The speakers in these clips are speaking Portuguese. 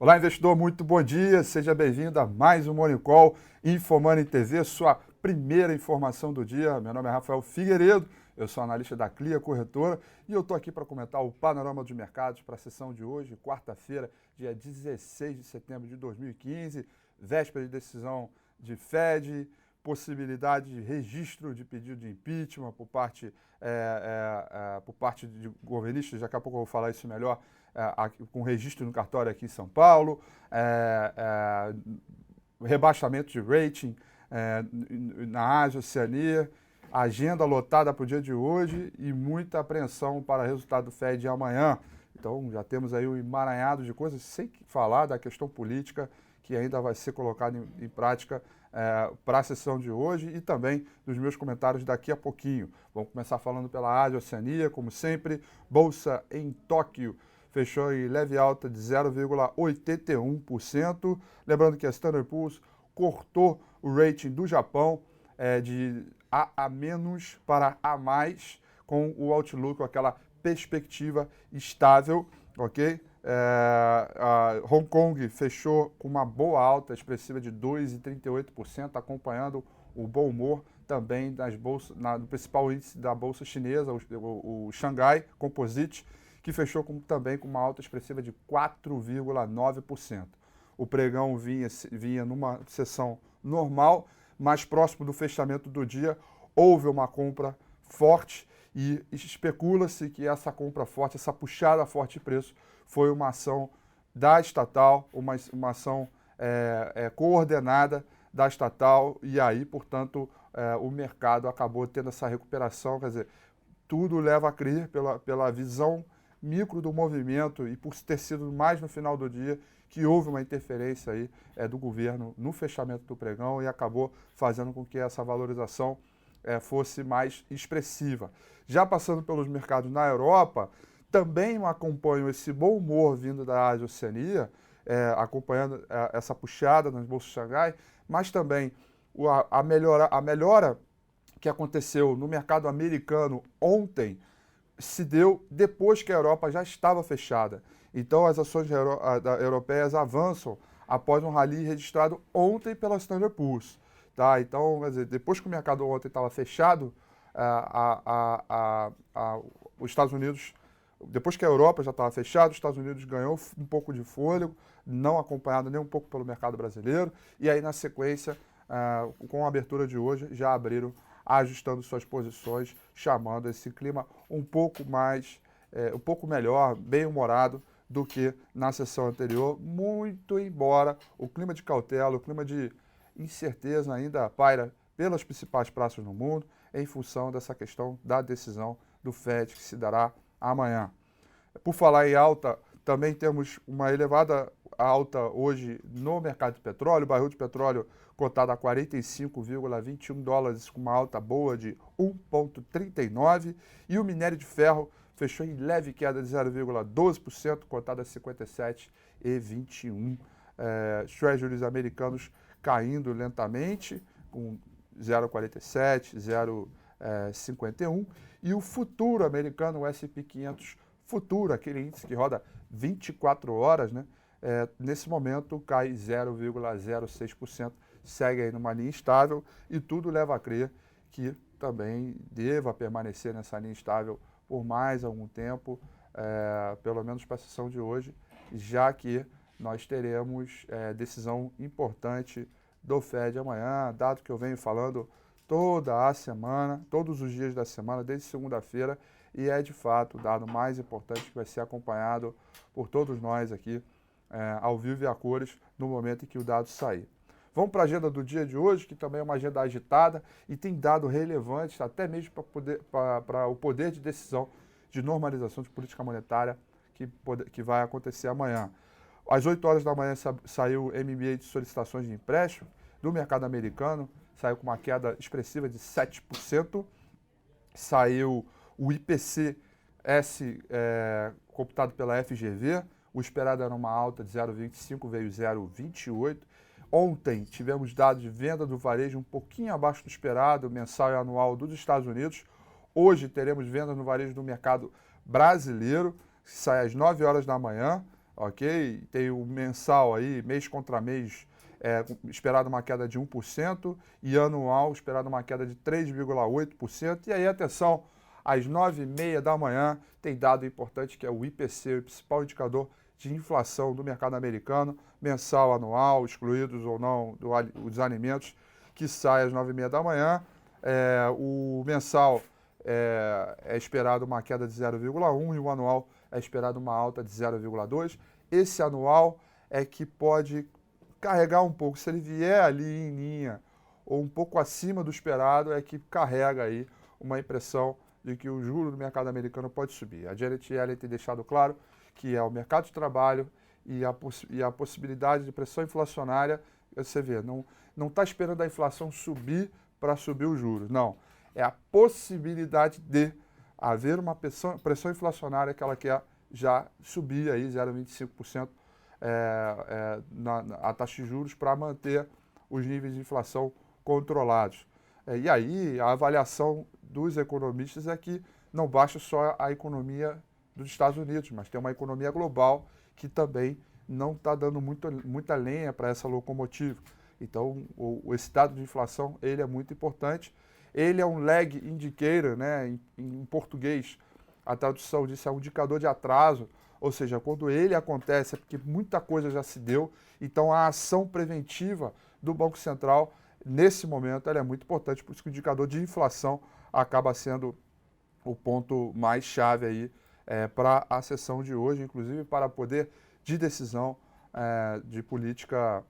Olá, investidor, muito bom dia. Seja bem-vindo a mais um Morning Call Infomoney TV, sua primeira informação do dia. Meu nome é Rafael Figueiredo, eu sou analista da Clia Corretora e eu estou aqui para comentar o panorama dos mercados para a sessão de hoje, quarta-feira, dia 16 de setembro de 2015, véspera de decisão de Fed, possibilidade de registro de pedido de impeachment por parte de governistas. Daqui a pouco eu vou falar isso melhor, com registro no cartório aqui em São Paulo, rebaixamento de rating na Ásia, Oceania, agenda lotada para o dia de hoje e muita apreensão para o resultado do Fed de amanhã. Então já temos aí um emaranhado de coisas, sem falar da questão política que ainda vai ser colocada em prática para a sessão de hoje e também dos meus comentários daqui a pouquinho. Vamos começar falando pela Ásia, Oceania, como sempre. Bolsa em Tóquio fechou em leve alta de 0,81%. Lembrando que a Standard Poor's cortou o rating do Japão de A- para A+, com o outlook, com aquela perspectiva estável, ok? Hong Kong fechou com uma boa alta expressiva de 2,38%, acompanhando o bom humor também das bolsas, no principal índice da bolsa chinesa, o Xangai Composite, que fechou também com uma alta expressiva de 4,9%. O pregão vinha numa sessão normal, mais próximo do fechamento do dia, houve uma compra forte e especula-se que essa compra forte, essa puxada forte de preço, foi uma ação da estatal, uma ação coordenada da estatal, e aí, portanto, o mercado acabou tendo essa recuperação. Quer dizer, tudo leva a crer pela visão micro do movimento e por ter sido mais no final do dia que houve uma interferência aí do governo no fechamento do pregão e acabou fazendo com que essa valorização fosse mais expressiva. Já passando pelos mercados na Europa, também acompanho esse bom humor vindo da Ásia e Oceania, acompanhando essa puxada nas bolsas de Xangai, mas também a melhora que aconteceu no mercado americano ontem se deu depois que a Europa já estava fechada. Então, as ações europeias avançam após um rally registrado ontem pela Standard Poor's. Tá? Então, quer dizer, depois que o mercado ontem estava fechado, os Estados Unidos, depois que a Europa já estava fechada, os Estados Unidos ganhou um pouco de fôlego, não acompanhado nem um pouco pelo mercado brasileiro, e aí na sequência, com a abertura de hoje, já abriram ajustando suas posições, chamando esse clima um pouco melhor, bem humorado do que na sessão anterior, muito embora o clima de cautela, o clima de incerteza ainda paira pelas principais praças no mundo, em função dessa questão da decisão do Fed que se dará amanhã. Por falar em alta, também temos uma elevada alta hoje no mercado de petróleo, o barril de petróleo cotado a 45,21 dólares, com uma alta boa de 1,39, e o minério de ferro fechou em leve queda de 0,12%, cotado a 57,21. Treasuries americanos caindo lentamente, com 0,47, 0,51, e o futuro americano, o S&P 500 futuro, aquele índice que roda 24 horas, né? Nesse momento cai 0,06%, segue aí numa linha estável e tudo leva a crer que também deva permanecer nessa linha estável por mais algum tempo, pelo menos para a sessão de hoje, já que nós teremos decisão importante do Fed amanhã, dado que eu venho falando toda a semana, todos os dias da semana, desde segunda-feira, e é de fato o dado mais importante que vai ser acompanhado por todos nós aqui, ao vivo e a cores, no momento em que o dado sair. Vamos para a agenda do dia de hoje, que também é uma agenda agitada e tem dado relevantes, até mesmo para o poder de decisão de normalização de política monetária que vai acontecer amanhã. Às 8 horas da manhã saiu o MBA de solicitações de empréstimo do mercado americano, saiu com uma queda expressiva de 7%, saiu o IPC-S computado pela FGV, o esperado era uma alta de 0,25, veio 0,28. Ontem tivemos dados de venda do varejo um pouquinho abaixo do esperado, mensal e anual dos Estados Unidos. Hoje teremos vendas no varejo do mercado brasileiro, que sai às 9 horas da manhã, ok? Tem o mensal aí, mês contra mês, esperado uma queda de 1%, e anual esperado uma queda de 3,8%. E aí, atenção, às 9h30 da manhã, tem dado importante que é o IPC, o principal indicador de inflação do mercado americano, mensal, anual, excluídos ou não os alimentos, que sai às 9h30 da manhã. O mensal é esperado uma queda de 0,1 e o anual é esperado uma alta de 0,2. Esse anual é que pode carregar um pouco. Se ele vier ali em linha ou um pouco acima do esperado, é que carrega aí uma impressão de que o juro do mercado americano pode subir. A Janet Yellen tem deixado claro que é o mercado de trabalho e a possibilidade de pressão inflacionária. Você vê, não está esperando a inflação subir para subir os juros, não. É a possibilidade de haver uma pressão inflacionária que ela quer já subir aí 0,25% a taxa de juros para manter os níveis de inflação controlados. E aí a avaliação dos economistas é que não basta só a economia dos Estados Unidos, mas tem uma economia global que também não está dando muita lenha para essa locomotiva. Então, esse dado de inflação ele é muito importante. Ele é um lag indicator, né? Em português, a tradução disso é um indicador de atraso, ou seja, quando ele acontece é porque muita coisa já se deu. Então, a ação preventiva do Banco Central, nesse momento, ela é muito importante, por isso que o indicador de inflação acaba sendo o ponto mais chave aí para a sessão de hoje, inclusive para poder de decisão de política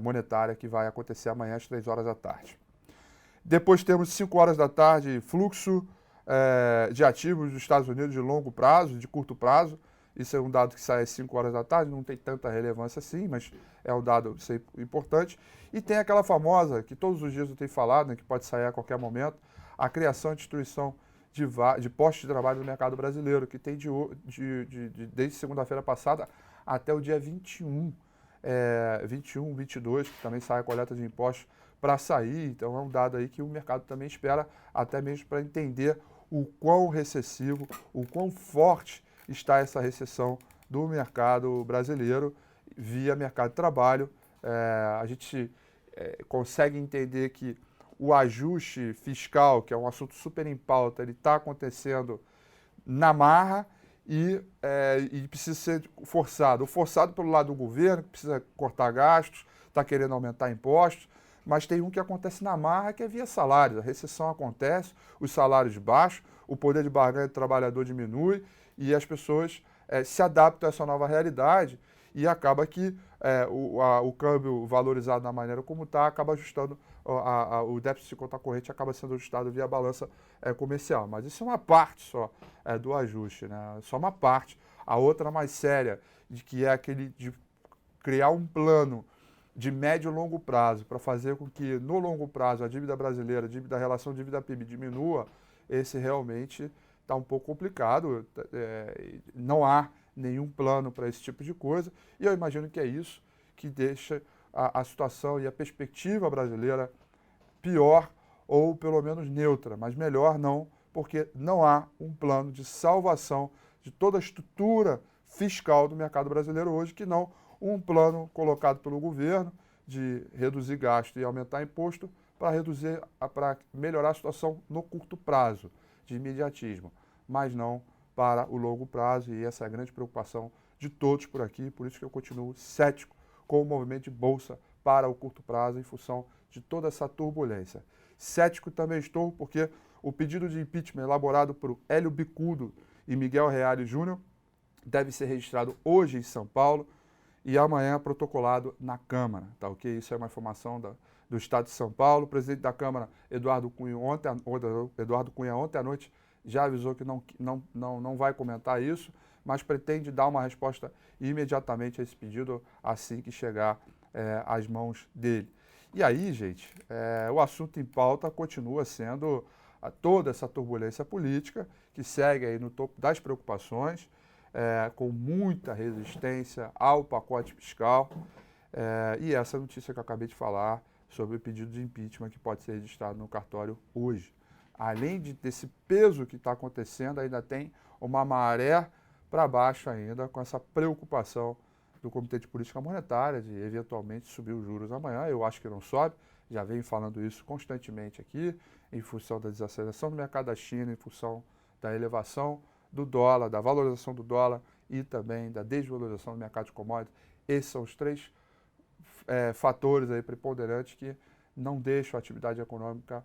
monetária que vai acontecer amanhã às 3 horas da tarde. Depois temos 5 horas da tarde, fluxo de ativos dos Estados Unidos de longo prazo, de curto prazo. Isso é um dado que sai às 5 horas da tarde, não tem tanta relevância assim, mas é um dado importante. E tem aquela famosa, que todos os dias eu tenho falado, né, que pode sair a qualquer momento, a criação e destruição de postos de trabalho no mercado brasileiro, que tem desde segunda-feira passada até o dia 21, 22, que também sai a coleta de impostos para sair. Então é um dado aí que o mercado também espera, até mesmo para entender o quão recessivo, o quão forte está essa recessão do mercado brasileiro via mercado de trabalho. A gente consegue entender que o ajuste fiscal, que é um assunto super em pauta, ele está acontecendo na marra e precisa ser forçado. Ou forçado pelo lado do governo, que precisa cortar gastos, está querendo aumentar impostos, mas tem um que acontece na marra, que é via salários. A recessão acontece, os salários baixos, o poder de barganha do trabalhador diminui e as pessoas se adaptam a essa nova realidade e acaba que o câmbio valorizado da maneira como está, acaba ajustando, o déficit de conta corrente acaba sendo ajustado via balança comercial. Mas isso é uma parte só do ajuste, né? Só uma parte. A outra mais séria, que é aquele de criar um plano de médio e longo prazo para fazer com que no longo prazo a dívida brasileira, a relação dívida-PIB diminua, esse realmente está um pouco complicado. Não há nenhum plano para esse tipo de coisa e eu imagino que é isso que deixa a situação e a perspectiva brasileira pior ou pelo menos neutra, mas melhor não, porque não há um plano de salvação de toda a estrutura fiscal do mercado brasileiro hoje, que não um plano colocado pelo governo de reduzir gasto e aumentar imposto para melhorar a situação no curto prazo, de imediatismo, mas não para o longo prazo, e essa é a grande preocupação de todos por aqui, por isso que eu continuo cético com o movimento de bolsa para o curto prazo em função de toda essa turbulência. Cético também estou porque o pedido de impeachment elaborado por Hélio Bicudo e Miguel Reale Júnior deve ser registrado hoje em São Paulo e amanhã protocolado na Câmara, tá ok? Isso é uma informação do Estado de São Paulo. O presidente da Câmara, Eduardo Cunha, ontem à noite, já avisou que não vai comentar isso, mas pretende dar uma resposta imediatamente a esse pedido assim que chegar às mãos dele. E aí, gente, o assunto em pauta continua sendo toda essa turbulência política que segue aí no topo das preocupações, com muita resistência ao pacote fiscal, e essa notícia que eu acabei de falar sobre o pedido de impeachment que pode ser registrado no cartório hoje. Além desse peso que está acontecendo, ainda tem uma maré para baixo ainda, com essa preocupação do Comitê de Política Monetária de eventualmente subir os juros amanhã. Eu acho que não sobe, já venho falando isso constantemente aqui, em função da desaceleração do mercado da China, em função da elevação do dólar, da valorização do dólar e também da desvalorização do mercado de commodities. Esses são os três fatores aí preponderantes que não deixam a atividade econômica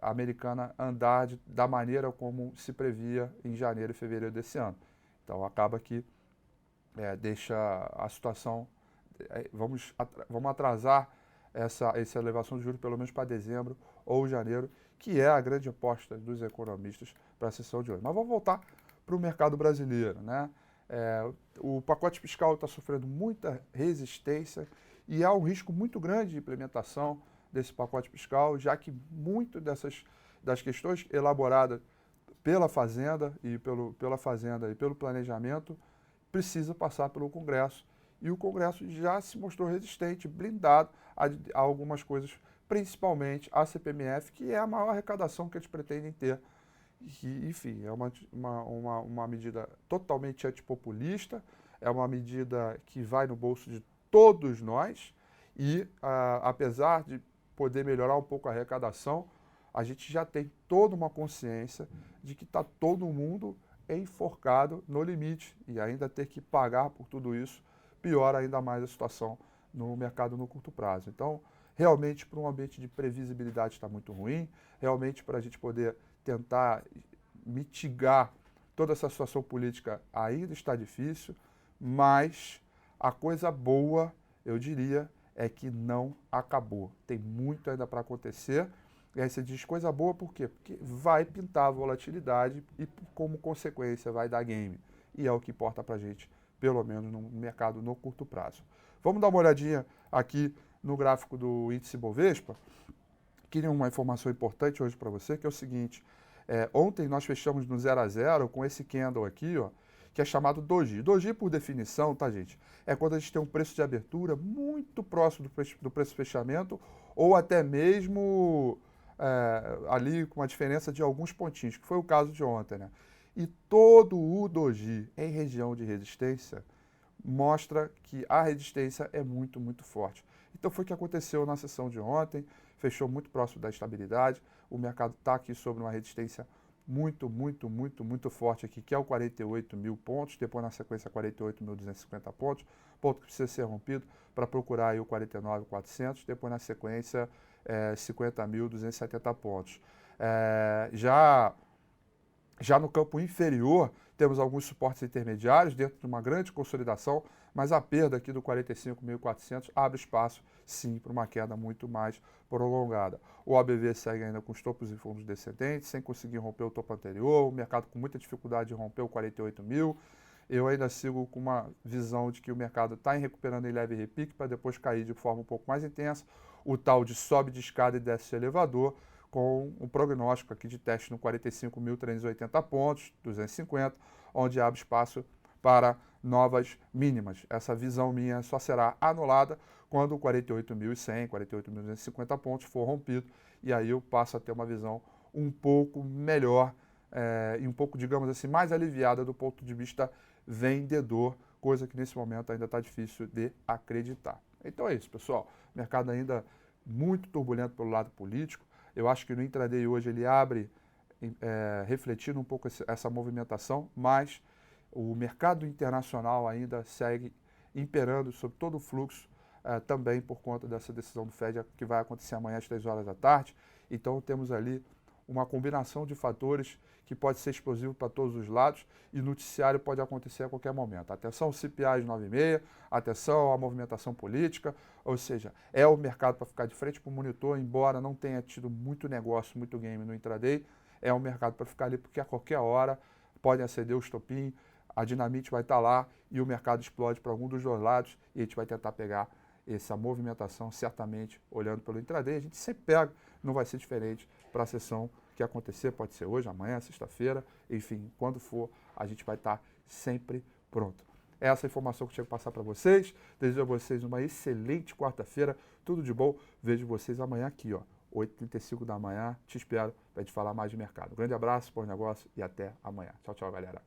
americana andar da maneira como se previa em janeiro e fevereiro desse ano. Então acaba que deixa a situação, vamos atrasar essa elevação de juros pelo menos para dezembro ou janeiro, que é a grande aposta dos economistas para a sessão de hoje. Mas vamos voltar para o mercado brasileiro, né? O pacote fiscal está sofrendo muita resistência e há um risco muito grande de implementação desse pacote fiscal, já que muito das questões elaboradas pela Fazenda e pelo planejamento precisa passar pelo Congresso. E o Congresso já se mostrou resistente, blindado a algumas coisas, principalmente a CPMF, que é a maior arrecadação que eles pretendem ter. E, enfim, é uma medida totalmente antipopulista, é uma medida que vai no bolso de todos nós e, apesar de poder melhorar um pouco a arrecadação, a gente já tem toda uma consciência de que está todo mundo enforcado no limite e ainda ter que pagar por tudo isso piora ainda mais a situação no mercado no curto prazo. Então, realmente, para um ambiente de previsibilidade está muito ruim, realmente para a gente poder tentar mitigar toda essa situação política ainda está difícil, mas a coisa boa, eu diria, é que não acabou. Tem muito ainda para acontecer. E aí você diz coisa boa por quê? Porque vai pintar a volatilidade e, como consequência, vai dar game. E é o que importa para a gente, pelo menos no mercado no curto prazo. Vamos dar uma olhadinha aqui no gráfico do índice Bovespa. Queria uma informação importante hoje para você, que é o seguinte. Ontem nós fechamos no 0 a 0 com esse candle aqui, ó, que é chamado doji. Doji, por definição, tá, gente? É quando a gente tem um preço de abertura muito próximo do preço de fechamento ou até mesmo ali com uma diferença de alguns pontinhos, que foi o caso de ontem, né? E todo o doji em região de resistência mostra que a resistência é muito, muito forte. Então foi o que aconteceu na sessão de ontem, fechou muito próximo da estabilidade, o mercado está aqui sobre uma resistência muito, muito, muito, muito forte aqui, que é o 48 mil pontos, depois na sequência 48.250 pontos, ponto que precisa ser rompido para procurar aí o 49.400, depois na sequência 50.270 pontos. Já no campo inferior, temos alguns suportes intermediários dentro de uma grande consolidação, mas a perda aqui do 45.400 abre espaço, sim, para uma queda muito mais prolongada. O ABV segue ainda com os topos e fundos descendentes, sem conseguir romper o topo anterior, o mercado com muita dificuldade de romper o 48 mil. Eu ainda sigo com uma visão de que o mercado está recuperando em leve repique para depois cair de forma um pouco mais intensa. O tal de sobe de escada e desce de elevador, com um prognóstico aqui de teste no 45.380 pontos, 250, onde abre espaço para novas mínimas. Essa visão minha só será anulada quando o 48.100, 48.250 pontos for rompido, e aí eu passo a ter uma visão um pouco melhor e um pouco, digamos assim, mais aliviada do ponto de vista vendedor, coisa que nesse momento ainda está difícil de acreditar. Então é isso, pessoal. Mercado ainda muito turbulento pelo lado político. Eu acho que no intraday hoje ele abre refletindo um pouco essa movimentação, mas o mercado internacional ainda segue imperando sobre todo o fluxo, também por conta dessa decisão do Fed que vai acontecer amanhã às 3 horas da tarde. Então temos ali uma combinação de fatores que pode ser explosivo para todos os lados e o noticiário pode acontecer a qualquer momento. Atenção, CPI de 9,5, atenção à movimentação política, ou seja, é o mercado para ficar de frente para o monitor, embora não tenha tido muito negócio, muito game no intraday, é um mercado para ficar ali porque a qualquer hora podem acender o estopim, a dinamite vai estar lá e o mercado explode para algum dos dois lados e a gente vai tentar pegar essa movimentação, certamente, olhando pelo intraday. A gente sempre pega, não vai ser diferente para a sessão que acontecer, pode ser hoje, amanhã, sexta-feira, enfim, quando for, a gente vai estar sempre pronto. Essa é a informação que eu tinha que passar para vocês. Desejo a vocês uma excelente quarta-feira, tudo de bom. Vejo vocês amanhã aqui, ó, 8h35 da manhã. Te espero para a gente falar mais de mercado. Um grande abraço, bom negócio e até amanhã. Tchau, tchau, galera.